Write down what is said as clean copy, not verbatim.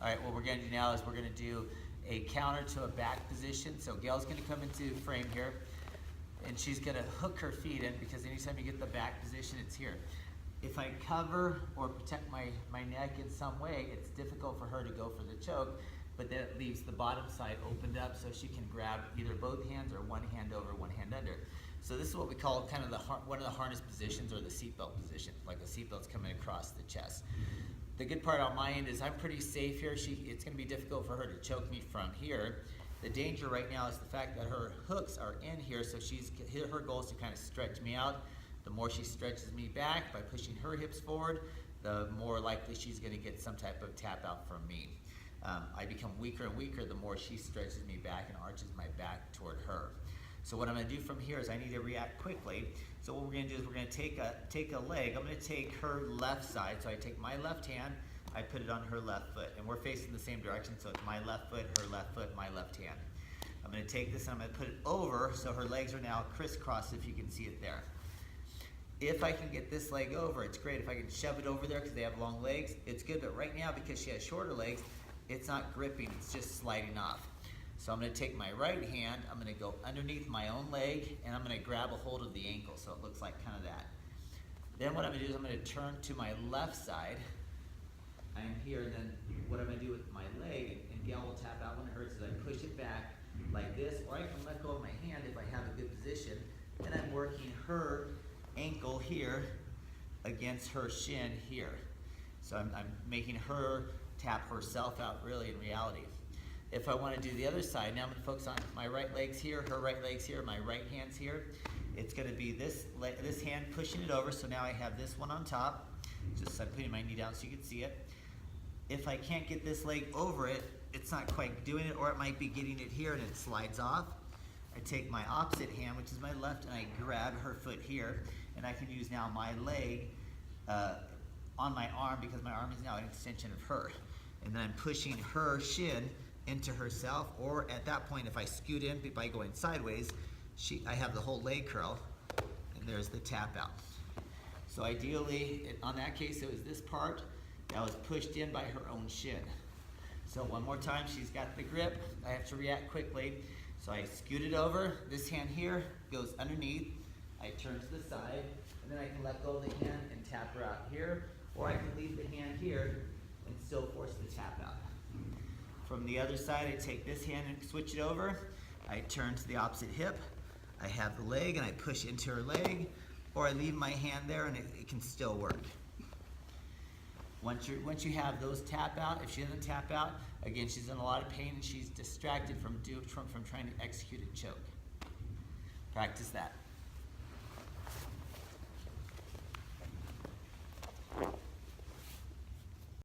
All right, what we're gonna do now is we're gonna do a counter to a back position. So Gail's gonna come into frame here, and she's gonna hook her feet in, because anytime you get the back position, it's here. If I cover or protect my neck in some way, it's difficult for her to go for the choke, but then it leaves the bottom side opened up so she can grab either both hands or one hand over, one hand under. So this is what we call kind of one of the harness positions, or the seatbelt position, like the seatbelt's coming across the chest. The good part on my end is I'm pretty safe here. It's gonna be difficult for her to choke me from here. The danger right now is the fact that her hooks are in here, so her goal is to kind of stretch me out. The more she stretches me back by pushing her hips forward, the more likely she's gonna get some type of tap out from me. I become weaker and weaker the more she stretches me back and arches my back toward her. So what I'm gonna do from here is I need to react quickly. So what we're gonna do is we're gonna take a leg. I'm gonna take her left side. So I take my left hand, I put it on her left foot, and we're facing the same direction. So it's my left foot, her left foot, my left hand. I'm gonna take this and I'm gonna put it over, so her legs are now crisscrossed, if you can see it there. If I can get this leg over, it's great. If I can shove it over there because they have long legs, it's good. But right now, because she has shorter legs, it's not gripping, it's just sliding off. So I'm gonna take my right hand, I'm gonna go underneath my own leg, and I'm gonna grab a hold of the ankle, so it looks like kind of that. Then what I'm gonna do is I'm gonna turn to my left side. I'm here, and then what I'm gonna do with my leg, and Gail will tap out when it hurts, is I push it back like this, or I can let go of my hand if I have a good position, and I'm working her ankle here against her shin here. So I'm making her tap herself out, really, in reality. If I want to do the other side, now I'm going to focus on my right leg's here, her right leg's here, my right hand's here. It's going to be this hand pushing it over, so now I have this one on top. Just I'm putting my knee down so you can see it. If I can't get this leg over it, it's not quite doing it, or it might be getting it here and it slides off. I take my opposite hand, which is my left, and I grab her foot here, and I can use now my leg on my arm, because my arm is now an extension of her. And then I'm pushing her shin into herself, or at that point, if I scoot in by going sideways, I have the whole leg curl, and there's the tap out. So ideally, on that case, it was this part that was pushed in by her own shin. So one more time, she's got the grip. I have to react quickly. So I scoot it over. This hand here goes underneath. I turn to the side, and then I can let go of the hand and tap her out here, or I can leave the hand here and still force the tap out. From the other side, I take this hand and switch it over. I turn to the opposite hip. I have the leg, and I push into her leg, or I leave my hand there, and it can still work. Once you have those tap out, if she doesn't tap out, again, she's in a lot of pain and she's distracted from trying to execute a choke. Practice that.